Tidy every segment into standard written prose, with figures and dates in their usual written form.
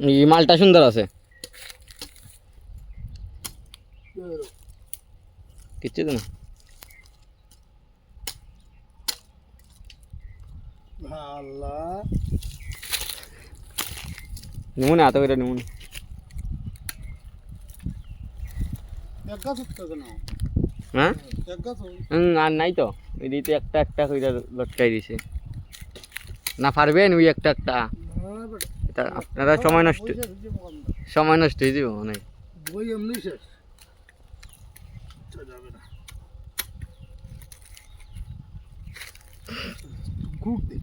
এই মালটা সুন্দর আছে কিচ্ছু তো না আল্লাহ নিমুন এত করে নিমুন হ্যাঁ আর নাই তো এদিকে একটা একটা কইরা লটকাই দিছে না পারবেন ওই একটা একটা আপনারা সময় নষ্ট হয়ে যাব অনেক বই এমনি শেষ যাবে না গুড দেখ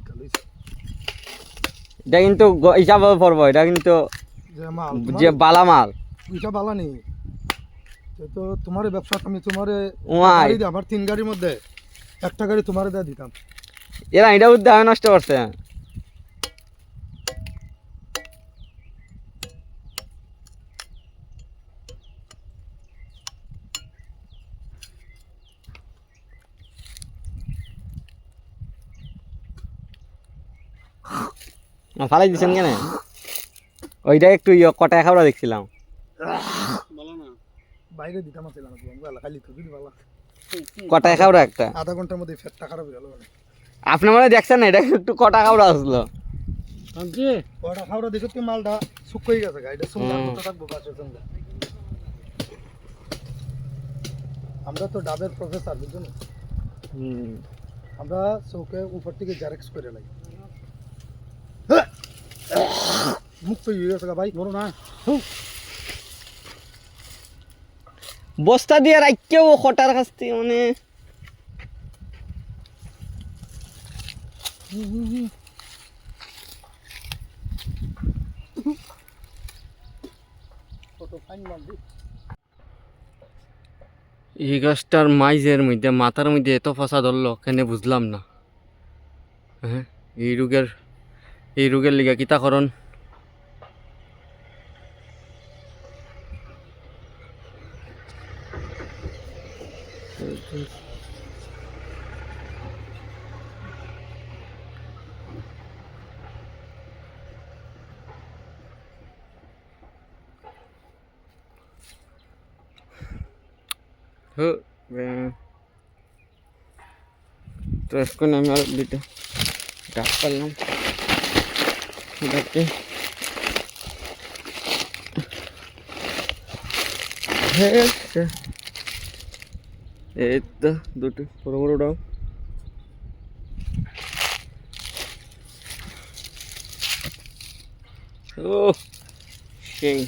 এটা কিন্তু হিসাব পড়বো এটা কিন্তু যে বালা মাল এটা বালা নেই তো তোমার ব্যবসা আমি তোমার আমার 3 গাড়ির মধ্যে একটা গাড়ি তোমার দিয়ে দিতাম এরা এটা বুদ্ধি আমি নষ্ট করছে ফালাই দিচ্ছেন কেন ওইটা একটু কটায় খাওয়া দেখছিলাম বাইরে দিতাম খালি কটায় খাওয়া একটা আধা ঘন্টার মধ্যে ফেটটা খারাপ হয়ে গেল আপনি মনে দেখছেন না এটা একটু কটা খাওয়া আসলো কটা খাওয়া দেখো তুমি মালটা শুকিয়ে গেছে গাড়িটা সুন্দর মতো থাকবো পাশের সঙ্গে আমরা তো ডাবের প্রফেসর বুঝছো আমরা চৌকে উপর থেকে জারেক্স করে লাগি মুক্ত হয়ে গেছে ভাই বড় না বস্তা দিয়ে রাখকেও কটার কাছ থেকে মানে এই গাছটার মাইজের মধ্যে মাথার মধ্যে এত ফসা ধরলো কেন বুঝলাম না হ্যাঁ এই রোগের লিগা কিতা করণ তো এখন আমি আর দুটো ডাক পারলাম ডাকে এই তো দুটো বড় বড় ডাব ও সেই